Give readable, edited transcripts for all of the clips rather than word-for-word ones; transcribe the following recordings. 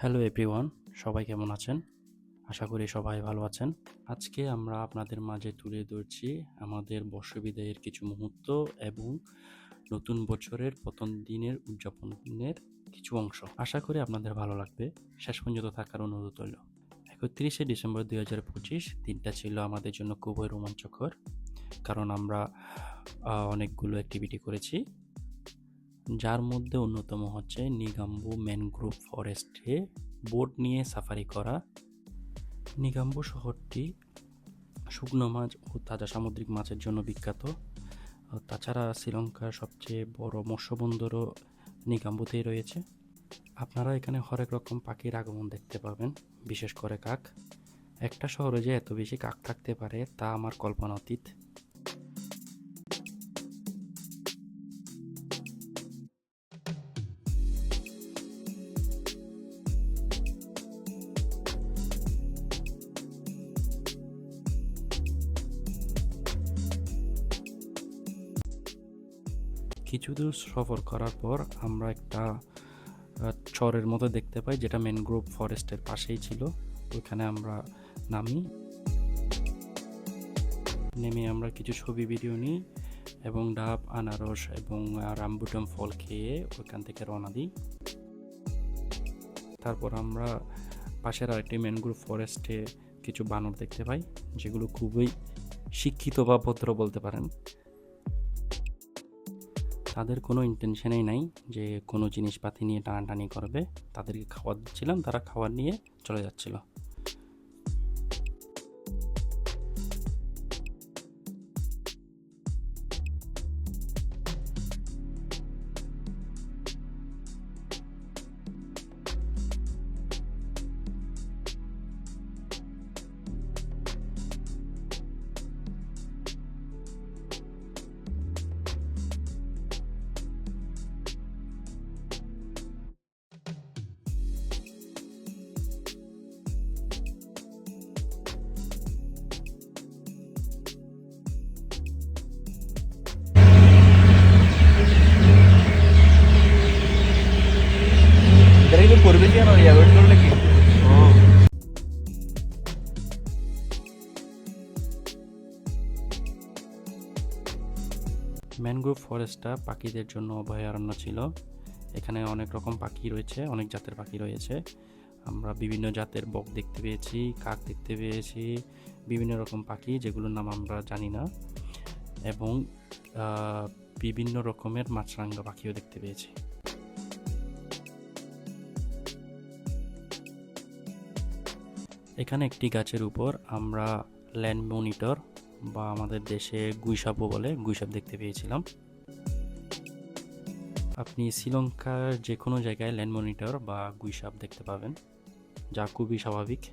Hello everyone, সবাই কেমন আছেন? আশা করি সবাই ভালো আছেন। আজকে আমরা আপনাদের মাঝে তুলে ধরছি আমাদের বর্ষবিদায়ের কিছু মুহূর্ত এবং নতুন বছরের প্রথম দিনের উদযাপনের কিছু অংশ। আশা করি আপনাদের ভালো লাগবে। শেষ পর্যন্ত থাকার অনুরোধ রইল। 31শে ডিসেম্বর 2025 দিনটা ছিল আমাদের জন্য খুবই রোমাঞ্চকর, কারণ আমরা অনেকগুলো অ্যাক্টিভিটি করেছি, যার মধ্যে অন্যতম হচ্ছে নিগাম্বু ম্যানগ্রোভ ফরেস্টে বোট নিয়ে সাফারি করা। নিগাম্বু শহরটি শুকনো মাছ ও তাজা সামুদ্রিক মাছের জন্য বিখ্যাত। তাছাড়া শ্রীলঙ্কার সবচেয়ে বড় মৎস্য বন্দরও নিগাম্বুতেই রয়েছে। আপনারা এখানে হরেক রকম পাখির আগমন দেখতে পাবেন, বিশেষ করে কাক। একটা শহরে যে এত বেশি কাক থাকতে পারে তা আমার কল্পনাতীত। কিছু দূর সফর করার পর আমরা একটা চরের মতো দেখতে পাই, যেটা ম্যানগ্রোভ ফরেস্টের পাশেই ছিল। ওইখানে আমরা নেমে আমরা কিছু ছবি ভিডিও নিই এবং ডাব, আনারস এবং রামবুটান ফল খেয়ে ওইখান থেকে রওনা দিই। তারপর আমরা পাশের আরেকটি ম্যানগ্রোভ ফরেস্টে কিছু বানর দেখতে পাই, যেগুলো খুবই শিক্ষিত বা ভদ্র বলতে পারেন। তাদের কোনো ইন্টেনশনেই নাই যে কোনো জিনিসপাতি নিয়ে টানাটানি করবে। তাদেরকে খাবার দিচ্ছিলাম, তারা খাবার নিয়ে চলে যাচ্ছিল। ম্যানগ্রোভ ফরেস্টটা পাখিদের জন্য অভয়ারণ্য ছিল। এখানে অনেক রকম পাখি রয়েছে, অনেক জাতের পাখি রয়েছে। আমরা বিভিন্ন জাতের বক দেখতে পেয়েছি, কাক দেখতে পেয়েছি, বিভিন্ন রকম পাখি যেগুলোর নাম আমরা জানি না, এবং বিভিন্ন রকমের মাছরাঙা পাখিও দেখতে পেয়েছি। এখানে একটি গাছের উপর আমরা ল্যান্ড মনিটর বা আমাদের দেশে গুইসাপও বলে, গুইসাপ দেখতে পেয়েছিলাম। আপনি শ্রীলঙ্কার যে কোনো জায়গায় ল্যান্ড মনিটর বা গুইসাপ দেখতে পাবেন, যা খুবই স্বাভাবিক।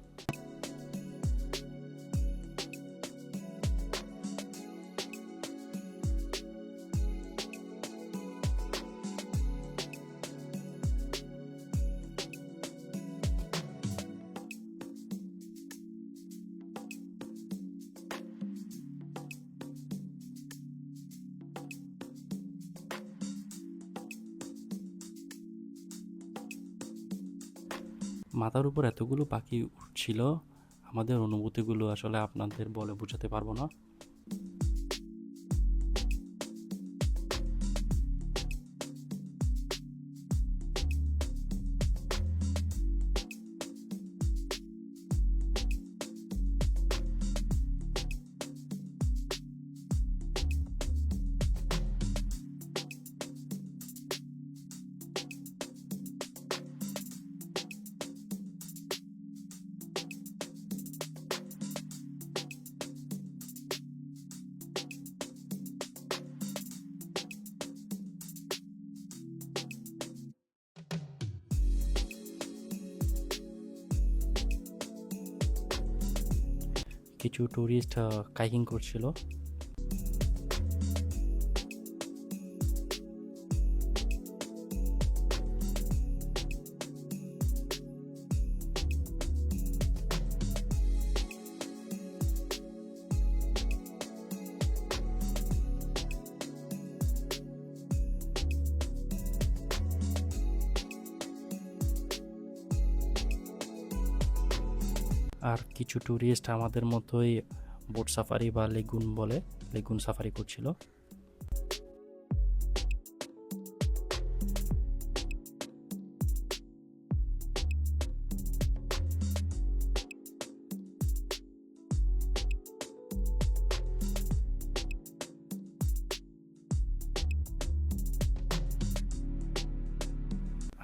মাথার উপর এতগুলো পাখি উঠছিল, আমাদের অনুভূতিগুলো আসলে আপনাদের বলে বোঝাতে পারবো না। কিছু টুরিস্ট কাইকিং করছিল। আর কিছু ট্যুরিস্ট আমাদের মতোই বোট সাফারি বা লেগুন সাফারি করছিল।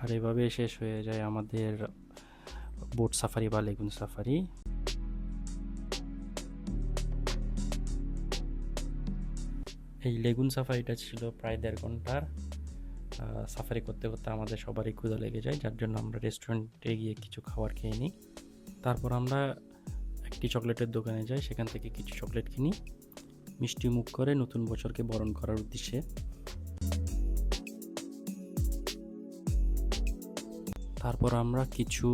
আর এভাবে শেষ হয়ে যায় আমাদের বোট সাফারি বা লেগুন সাফারি। এই লেগুন সাফারিটা ছিল প্রায় 1.5 ঘন্টার। সাফারি করতে করতে আমাদের সবারই ক্ষুধা লেগে যায়, যার জন্য আমরা রেস্টুরেন্টে গিয়ে কিছু খাবার খেয়ে নিই। তারপর আমরা একটি চকলেটের দোকানে যাই, সেখান থেকে কিছু চকলেট কিনি মিষ্টি মুখ করে নতুন বছরকে বরণ করার উদ্দেশ্যে। তারপর আমরা কিছু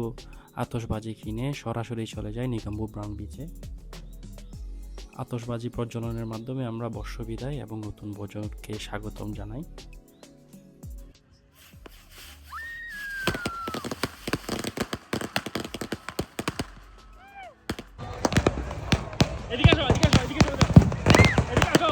আতশবাজি কিনে সরাসরি চলে যাই নিগম্বু ব্রাউন বিচে। আতশবাজি প্রজ্বলনের মাধ্যমে আমরা বর্ষবিদায় এবং নতুন বছরকে স্বাগতম জানাই। এদিকে আসো, এদিকে আসো, এদিকে চলে যাও। এদিকে আসো।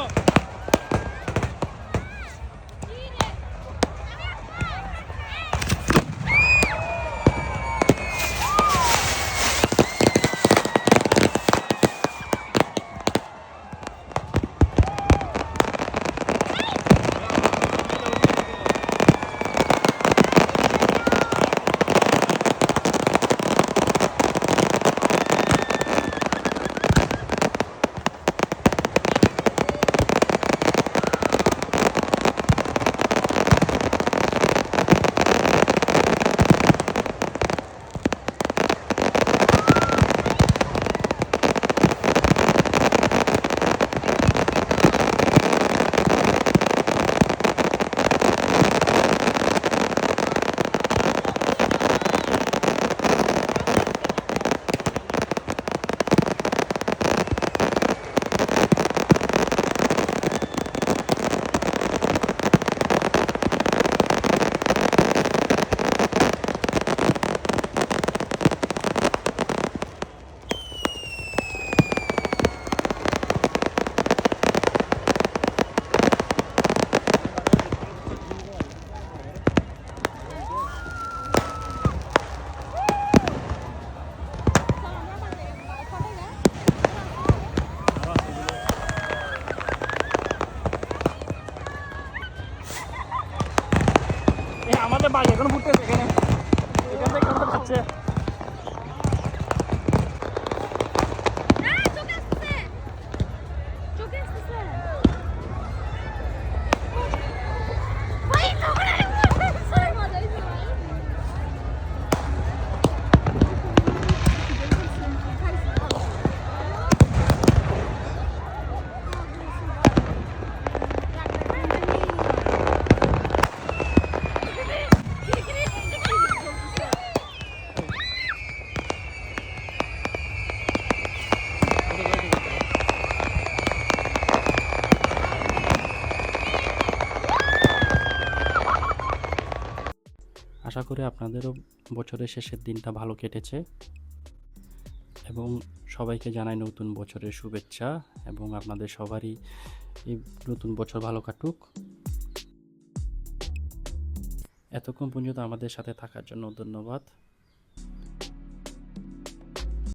আমাদের বাড়ি এখন ঘুরতেছে এখানে, এখান থেকে কোথাও যাচ্ছে। আশা করি আপনাদেরও বছরের শেষের দিনটা ভালো কেটেছে এবং সবাইকে জানাই নতুন বছরের শুভেচ্ছা এবং আপনাদের সবারই এই নতুন বছর ভালো কাটুক। এতক্ষণ পর্যন্ত আমাদের সাথে থাকার জন্য ধন্যবাদ।